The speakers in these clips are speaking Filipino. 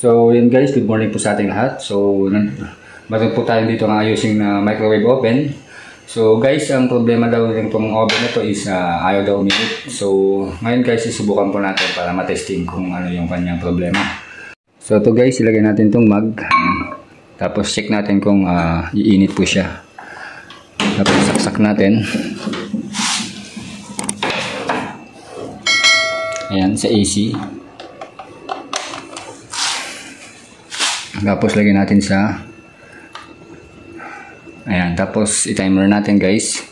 So yun guys, good morning po sa ating lahat. So meron po tayo dito ng ayusing na microwave oven. So guys, ang problema daw ng itong oven na to is ayaw daw uminit. So ngayon guys, susubukan po natin para matesting kung ano yung kanyang problema. So to guys, ilagay natin itong mug. Tapos check natin kung iinit po siya. Tapos saksak natin. Ayan, sa AC. Tapos lagyan natin sa ayan, tapos i-timer natin guys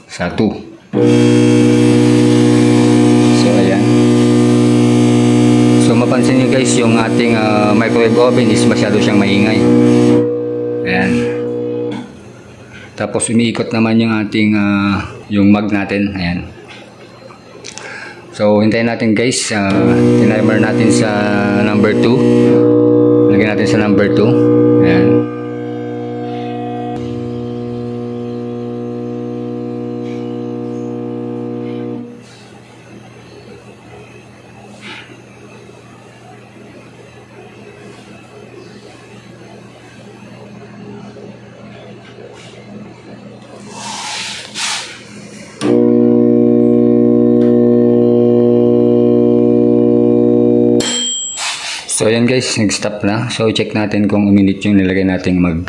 sa 2. So ayan. So mapansin niyo guys, yung ating microwave oven is masyado siyang maingay. Ayan. Tapos umiikot naman yung ating yung mug natin. Ayan. So hintayin natin guys, timer natin sa number 2. Lagyan natin sa number 2. Ayan. So ayan guys, nag-stop na. So check natin kung uminit yung nilagay nating mug.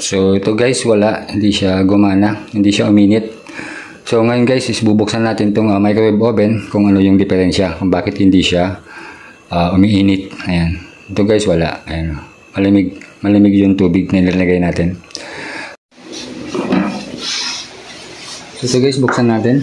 So ito guys, wala, hindi siya gumana, hindi siya uminit. So ngayon guys, is bubuksan natin itong microwave oven kung ano yung diferensya, kung bakit hindi siya umiinit. Ayan. Ito guys, wala. Ayan. Malamig yung tubig na nilagay natin. So ito guys, buksan natin.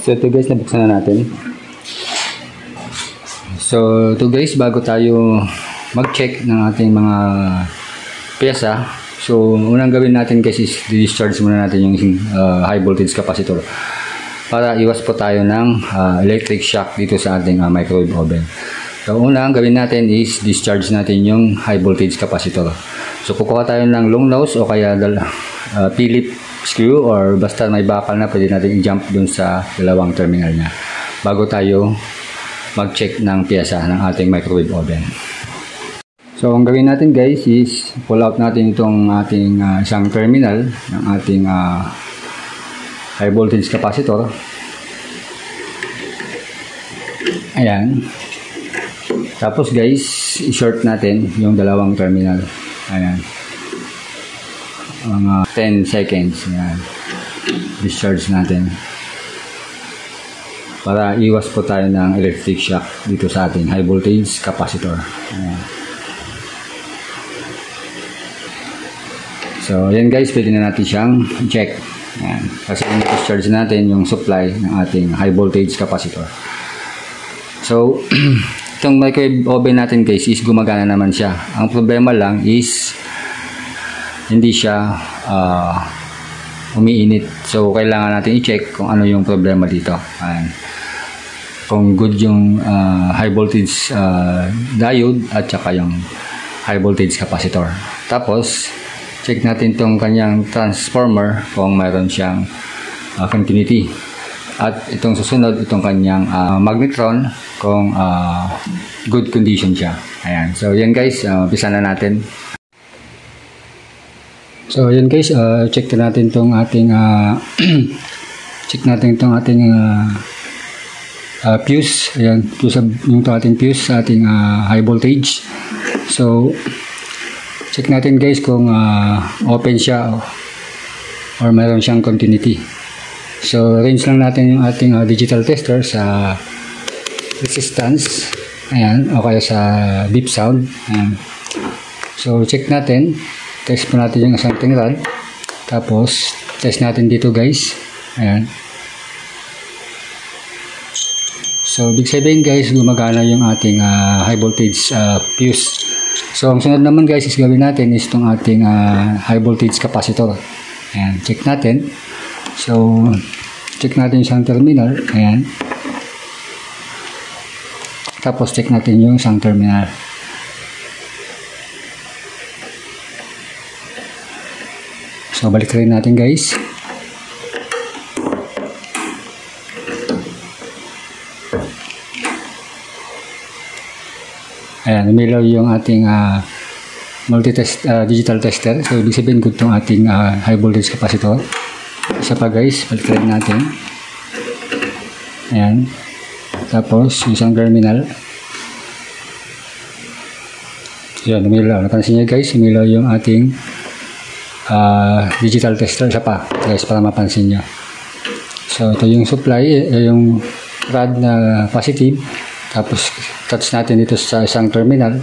So ito guys, nabuksan na natin. So ito guys, bago tayo mag-check ng ating mga pyesa, so unang gawin natin guys is discharge muna natin yung high voltage capacitor para iwas po tayo ng electric shock dito sa ating microwave oven. So unang gawin natin is discharge natin yung high voltage capacitor. So kukuha tayo ng long nose o kaya Phillips screw or basta may bakal na, pwede natin i-jump dun sa dalawang terminal niya bago tayo mag-check ng pyesa ng ating microwave oven. So ang gawin natin guys is pull out natin itong ating isang terminal ng ating high voltage capacitor. Ayan. Tapos guys, i-short natin yung dalawang terminal. Ayan. Mga 10 seconds. Ayan. Discharge natin para iwas po tayo ng electric shock dito sa ating high voltage capacitor. Ayan. So yan guys, pwede na natin siyang check. Ayan. Kasi i-discharge natin yung supply ng ating high voltage capacitor. So itong microwave oven natin guys is gumagana naman siya. Ang problema lang is hindi siya umiinit. So kailangan natin i-check kung ano yung problema dito. Ayan. Kung good yung high voltage diode at saka yung high voltage capacitor. Tapos check natin tong kanyang transformer kung mayroon siyang continuity. At itong susunod, itong kanyang magnetron kung good condition siya. Ayan. So yan guys, umpisa na natin. So ayan guys, check na natin tong ating check natin tong ating fuse. Ayan, yung ating fuse sa ating high voltage. So check natin guys kung open siya or mayroon siyang continuity. So range lang natin yung ating digital tester sa resistance. Ayan, o kaya sa beep sound. Ayan. So check natin test po natin yung something rod. Tapos, test natin dito guys. Ayan. So, big sabihin guys, gumagana yung ating high voltage fuse. So, ang sunod naman guys is gawin natin is itong ating high voltage capacitor. Ayan, check natin. So, check natin yung isang terminal. Ayan. Tapos, check natin yung isang terminal. So, balik rin natin guys. Ayan, umilaw yung ating multi-test digital tester. So, ibig sabihin good itong ating high voltage capacitor. Isa pa guys, balik rin natin. Ayan. Tapos, isang terminal. Ayan, umilaw. Napansin niyo guys, umilaw yung ating digital tester. Isa pa guys, para mapansin niyo. So, ito yung supply, yung rod na positive. Tapos, touch natin dito sa isang terminal.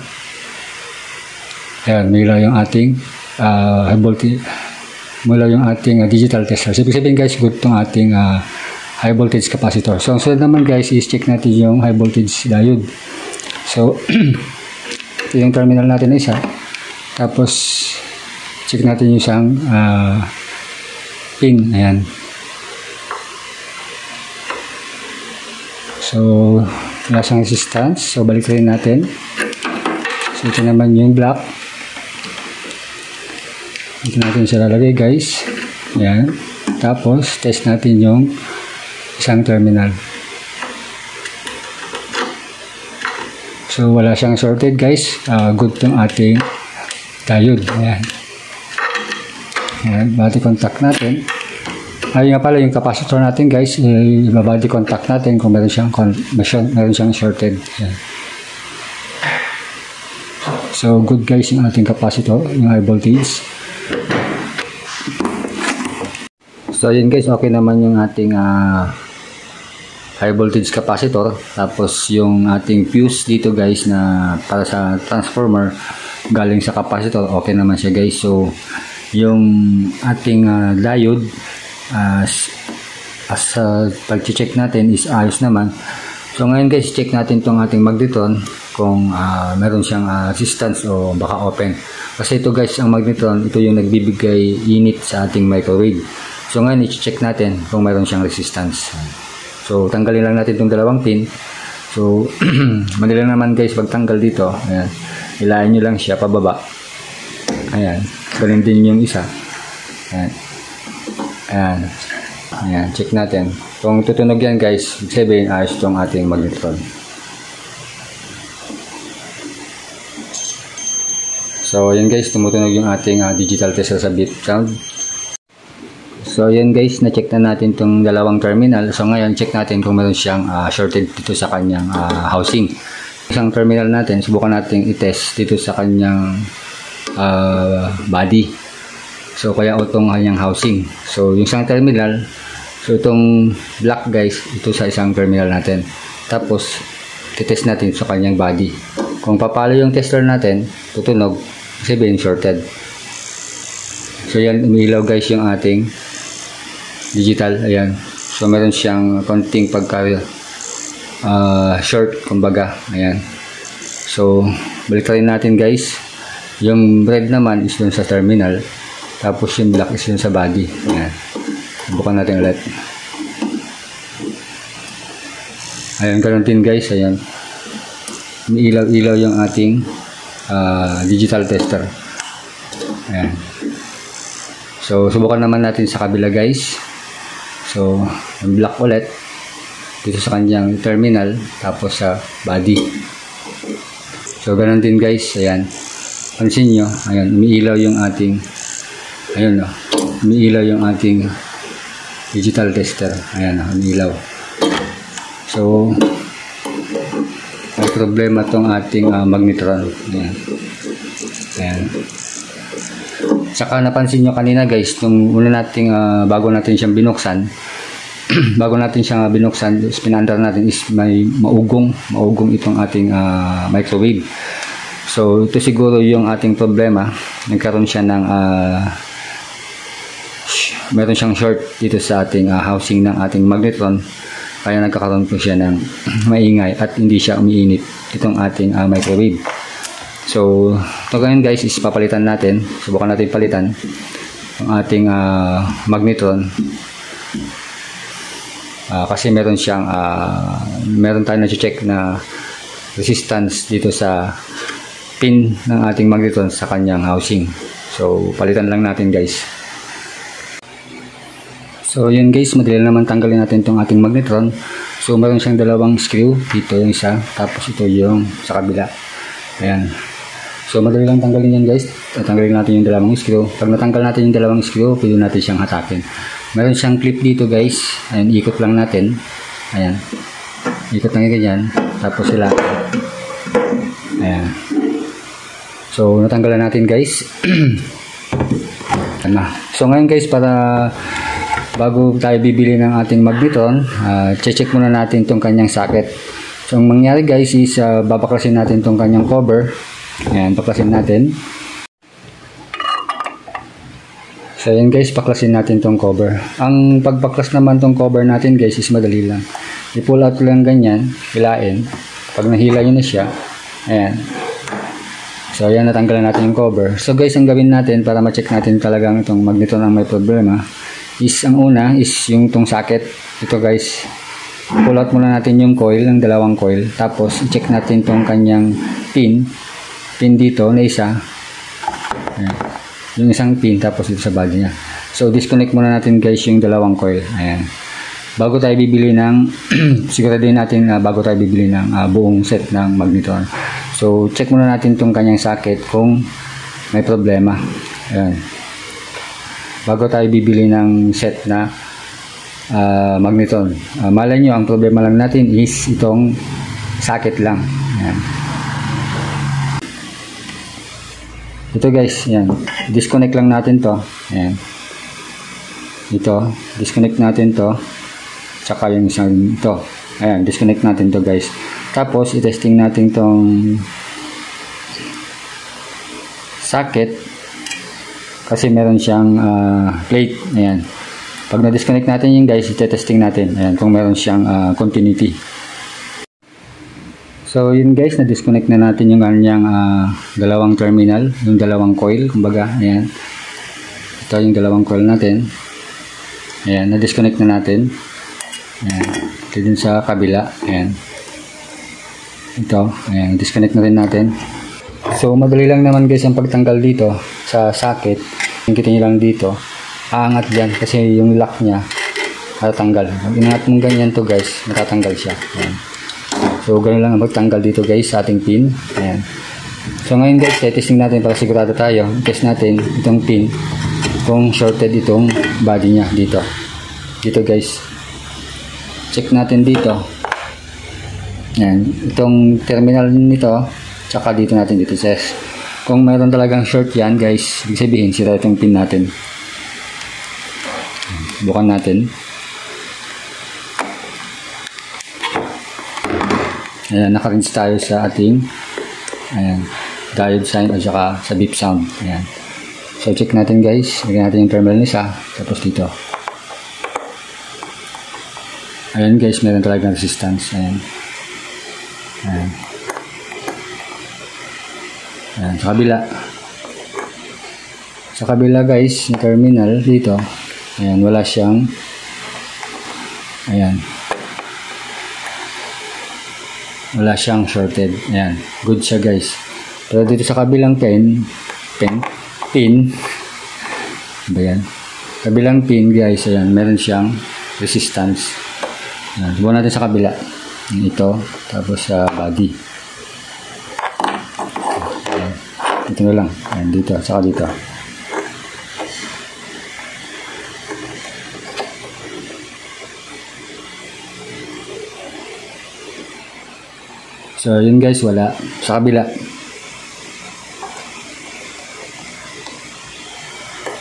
Ayan, umilaw yung ating high voltage, umilaw yung ating digital tester. So, ibig sabihin guys, good itong ating high voltage capacitor. So, ang sunod naman guys, is check natin yung high voltage diode. So, ito yung terminal natin na isa. Tapos, check natin yung isang pin. Ayan. So, wala siyang resistance. So, balik rin natin. So, ito naman yung black. Ito natin siya lalagay guys. Ayan. Tapos, test natin yung isang terminal. So, wala siyang shorted guys. Good yung ating diode. Ayan. Ayan. Body contact natin. Ayun nga pala yung capacitor natin guys, i-body contact natin kung meron siyang shorted. Ayan. So good guys yung ating capacitor, yung high voltage. So yun guys, okay naman yung ating high voltage capacitor. Tapos yung ating fuse dito guys na para sa transformer galing sa capacitor, okay naman siya guys. So yung ating diode as pag-check natin is ayos naman. So ngayon guys, check natin tong ating magnetron kung meron siyang resistance o baka open. Kasi ito guys, ang magnetron, ito yung nagbibigay init sa ating microwave. So ngayon, i-check natin kung meron siyang resistance. So tanggalin lang natin itong dalawang pin. So madali naman guys pagtanggal dito. Ayan. Ilayin nyo lang siya pababa. Ayan. Ganun din yung isa. Ayan. Ayan. Ayan. Check natin. Kung tutunog yan guys, sabihin ayos itong ating magnetron. So ayan guys, tumutunog yung ating digital tester sa beep sound. So ayan guys, na-check na natin itong dalawang terminal. So ngayon, check natin kung meron siyang shorted dito sa kanyang housing. Isang terminal natin, subukan natin i-test dito sa kanyang body. So kaya itong kanyang housing. So yung isang terminal, so itong black guys, ito sa isang terminal natin. Tapos titest natin sa kanyang body. Kung papalo yung tester natin, tutunog, sabihin shorted. So yan, umilaw guys yung ating digital. Ayan. So meron siyang konting pagka short, kumbaga. Ayan. So balik rin natin guys. Yung red naman is dun sa terminal. Tapos yung black is dun sa body. Ayan. Bukan natin ulit. Ayan, ganun din guys. Ayan. Ilaw-ilaw yung ating digital tester. Ayan. So subukan naman natin sa kabila guys. So yung black ulit dito sa kanyang terminal, tapos sa body. So ganun din guys. Ayan. Pansin nyo, ayan, umiilaw yung ating, ayun o, umiilaw yung ating digital tester. Ayan, umiilaw. So may problema tong ating magnetron. Ayan. Ayan. Saka napansin nyo kanina guys, nung una nating bago natin siyang binuksan, bago natin siyang binuksan, pinandar natin is may maugong itong ating microwave. So So ito siguro yung ating problema. Nagkaroon siya ng meron siyang short dito sa ating housing ng ating magnetron, kaya nagkakaroon po siya ng maingay at hindi siya umiinit itong ating microwave. So ito ngayon guys is papalitan natin, subukan natin palitan ang ating magnetron, kasi meron siyang meron tayong na-check na resistance dito sa pin ng ating magnetron sa kanyang housing. So palitan lang natin guys. So yun guys, madali naman tanggalin natin itong ating magnetron. So meron siyang dalawang screw, dito yung isa, tapos ito yung sa kabila. Ayan. So madali lang tanggalin yan guys. Tatanggalin natin yung dalawang screw. Pag natanggal natin yung dalawang screw, pwede natin siyang hatakin. Meron siyang clip dito guys. Ayan, ikot lang natin. Ayan. Ikot lang ganyan. Tapos sila. Ayan. So natanggalan natin guys. So ngayon guys, para bago tayo bibili ng ating magnetron, check muna natin itong kanyang socket. So ang mangyari guys is babaklasin natin itong kanyang cover. Ayan, baklasin natin. So ayan guys, baklasin natin itong cover. Ang pagbaklas naman itong cover natin guys is madali lang. I-pull out lang ganyan, hilain. Pag nahila yun na siya, ayan. So ayan, natanggalan natin yung cover. So guys, ang gawin natin para ma-check natin talagang itong magnetron ang may problema is, ang una is yung itong socket. Ito guys, pull out muna natin yung coil, ng dalawang coil, tapos i-check natin itong kanyang pin dito na isa. Ayan. Yung isang pin, tapos dito sa body niya. So disconnect muna natin guys yung dalawang coil. Ayan. Bago tayo bibili ng siguraduhin natin na bago tayo bibili ng buong set ng magnetron. So check muna natin itong kanyang socket kung may problema. Ayan. Bago tayo bibili ng set na magnetron. Malay nyo, ang problema lang natin is itong socket lang. Ayan. Ito guys, yan. Disconnect lang natin to. Ayan. Ito, disconnect natin to. Tsaka yung isang ito. Ayan, disconnect natin to guys. Tapos, i-testing natin tong socket. Kasi meron siyang plate. Ayan. Pag na-disconnect natin yung guys, i-testing natin. Ayan, kung meron siyang continuity. So yun guys, na-disconnect na natin yung kanyang dalawang terminal, yung dalawang coil, kumbaga, ayan. Ito yung dalawang coil natin. Ayan, na-disconnect na natin. Ayan, ito din sa kabila, ayan. Ito, ayan, disconnect na rin natin. So madali lang naman guys ang pagtanggal dito sa socket. Yung kita nyo lang dito, aangat dyan kasi yung lock nya matatanggal. Pag inangat mong ganyan to guys, matatanggal siya. Ayan. So, ganoon lang ang pagtanggal dito guys sa ating pin. Ayan. So, ngayon guys, testing natin para sigurado tayo. Test natin itong pin kung shorted itong body niya dito. Dito guys. Check natin dito. Ayan. Itong terminal nito, tsaka dito natin dito test. Kung mayroon talagang short yan guys, ibig sabihin sira itong pin natin. Bukan natin. Ayan, naka-rinse tayo sa ating ayan, diode sign at saka sa beep sound. Ayan. So check natin guys, lagyan natin yung terminal isa, tapos dito. Ayan guys, meron talagang resistance. Ayan. Ayan. Ayan, sa kabila. Sa kabila guys, yung terminal dito, ayan, wala siyang, ayan, wala siyang shorted. Ayan, good siya guys. Pero dito sa kabilang pin ba yan? Kabilang pin guys, ayan, meron siyang resistance. Ayan, subukan natin sa kabila. Ito, tapos sa body. Ayan, ito na lang. Ayan, dito, saka dito. So, yun guys, wala. Sa kabila.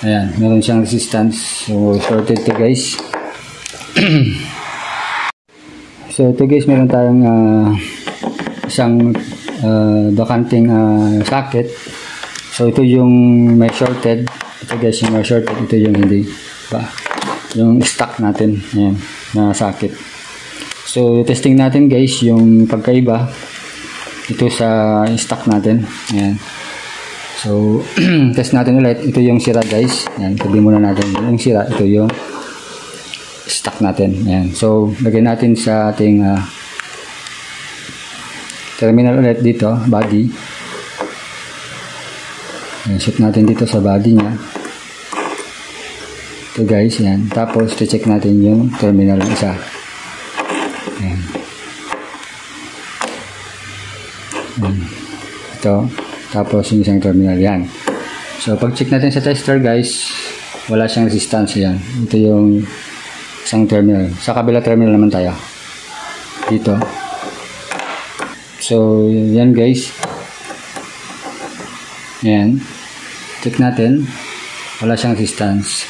Ayan, meron siyang resistance. So, shorted to guys. So, ito guys, meron tayong isang bakanting socket. So ito yung may shorted. Ito guys yung may shorted. Ito yung hindi pa. Yung stock natin. Ayan, na socket. So testing natin guys yung pagkaiba. Ito sa stock natin. Ayan. So test natin ulit. Ito yung sira guys. Ayan, tabi muna natin. Yung sira. Ito yung stock natin. Ayan. So lagay natin sa ating terminal ulit dito. Body. Ayan, shoot natin dito sa body nya. Ito guys. Ayan. Tapos check natin yung terminal isa. Ayan. Ayan. Ito. Tapos yung isang terminal. Yan. So pag check natin sa tester guys, wala siyang resistance. Yan. Ito yung isang terminal. Sa kabila terminal naman tayo. Dito. So yan guys. Yan. Check natin. Wala siyang resistance.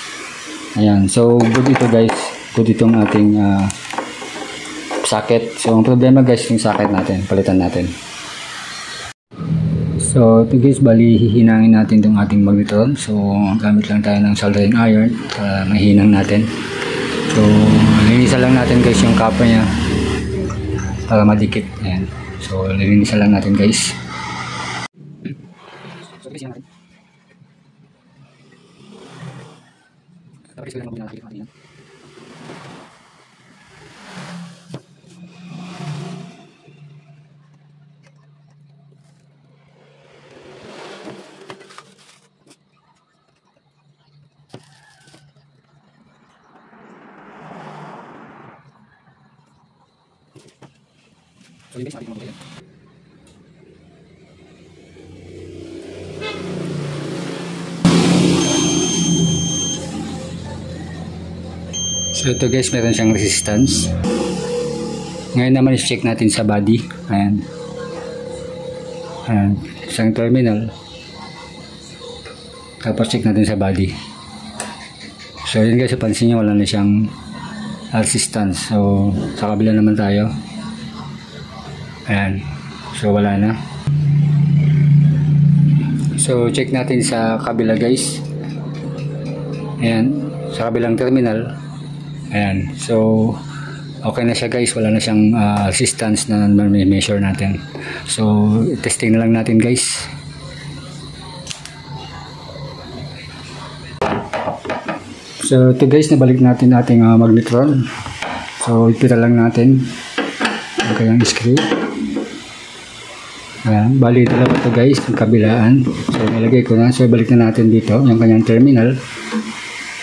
Ayan. So good ito guys. Good itong ating socket. So ang problema guys yung socket natin. Palitan natin. So ito guys, bali hihinangin natin itong ating magnetron. So gamit lang tayo ng soldering iron para mahinang natin. So linisan lang natin guys yung kapa nya para madikit. Ayan. So linisan lang natin guys. So guys, yan natin. Tapos lang natin natin. So, yung base natin mga So ito guys, meron siyang resistance. Ngayon naman i-check natin sa body. Ayan. Ayan. Isang terminal. Tapos check natin sa body. So yun guys, pansin nyo wala na siyang resistance. So sa kabila naman tayo. Ayan. So wala na. So check natin sa kabila guys. Ayan. Sa kabilang terminal. Ayan. So okay na siya guys. Wala na siyang resistance na measure natin. So testing na lang natin guys. So ito guys, nabalik natin ating magnetron. So ipita lang natin. Okay ang screw. Ayan, bali dalawa ito guys, ang kabilaan. So nilagay ko na. So balik na natin dito yung kanyang terminal.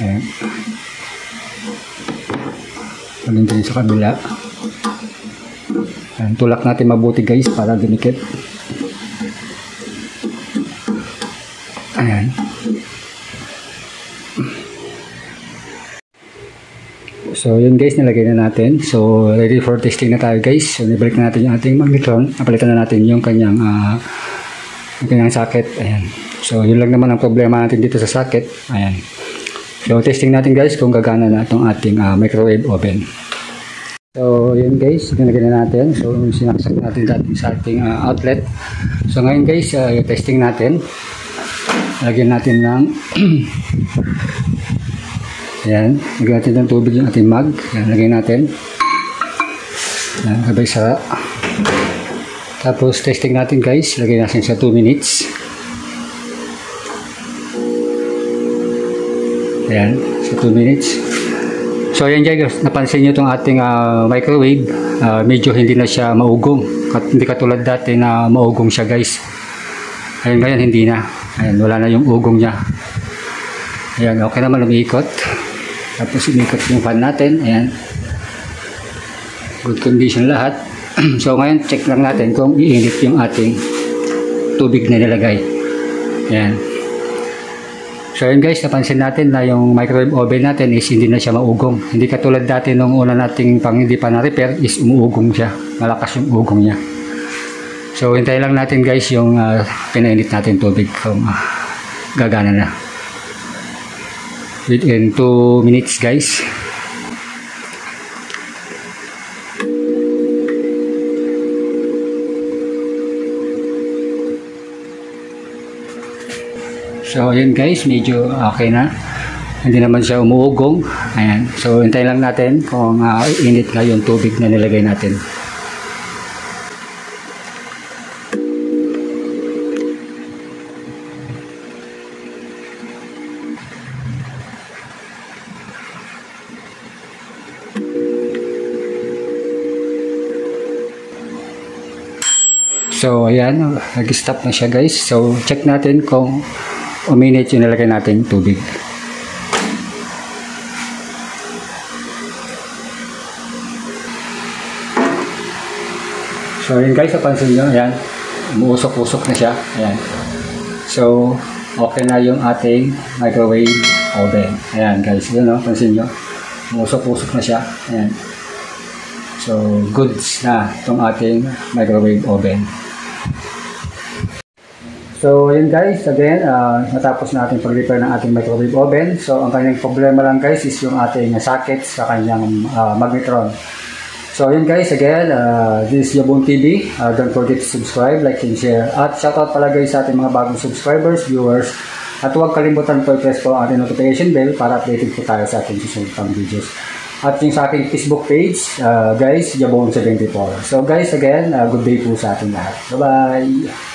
Ayan. Balik din sa kabila. Ayan, tulak natin mabuti guys para dumikit. Ayan. So yun guys, nilagay na natin. So ready for testing na tayo guys. So nibalik na natin yung ating magnetron. Napalitan na natin yung kanyang socket. Ayan. So yun lang naman ang problema natin dito sa socket. Ayan. So testing natin guys kung gagana na itong ating microwave oven. So yun guys, nilagay na natin. So sinaksak natin sa ating outlet. So ngayon guys, testing natin. Lagyan natin ng ayan, lagyan natin ng tubig yung ating mug. Ayan, lagyan natin. Ayan, sabay sara. Tapos testing natin guys, lagyan natin sa 2 minutes. Ayan, sa 2 minutes. So ayan guys, napansin nyo itong ating microwave. Medyo hindi na siya maugong. Hindi katulad dati na maugong siya guys. Ayan, ngayon hindi na. Ayan, wala na yung ugong niya. Ayan, okay naman, umiikot. Tapos inikot yung fan natin. Ayan. Good condition lahat. So ngayon check lang natin kung iinit yung ating tubig na nilagay. Ayan. So yun guys, napansin natin na yung microwave oven natin is hindi na siya maugong. Hindi katulad dati nung una nating pang hindi pa na-repair is umuugong siya. Malakas yung ugong niya. So hintayin lang natin guys yung pinainit natin tubig kung gagana na. Within 2 minutes guys. So, ayan guys, medyo okay na. Hindi naman siya umuugong. Ayan. So, hintayin lang natin kung init nga yung tubig na nilagay natin. So, ayan. Nag-stop na siya guys. So, check natin kung uminit yung nilagay natin tubig. So, yun guys, napansin nyo, ayan, umuusok-usok na siya, ayan. So, okay na yung ating microwave oven. Ayan guys, yun no, pansin nyo, umuusok-usok na siya, ayan. So, goods na itong ating microwave oven. So, yun guys, again, natapos natin pag-repair ng ating microwave oven. So, ang kanyang problema lang guys is yung ating sockets sa kanyang magnetron. So, yun guys, again, this is Yabong TV. Don't forget to subscribe, like, and share. At shoutout pala guys sa ating mga bagong subscribers, viewers. At huwag kalimutan po i-press po ang ating notification bell para updated po tayo sa ating susunod pang videos. At yung sa aking Facebook page, guys, Yabong74. So guys, again, good day po sa ating lahat. Bye-bye!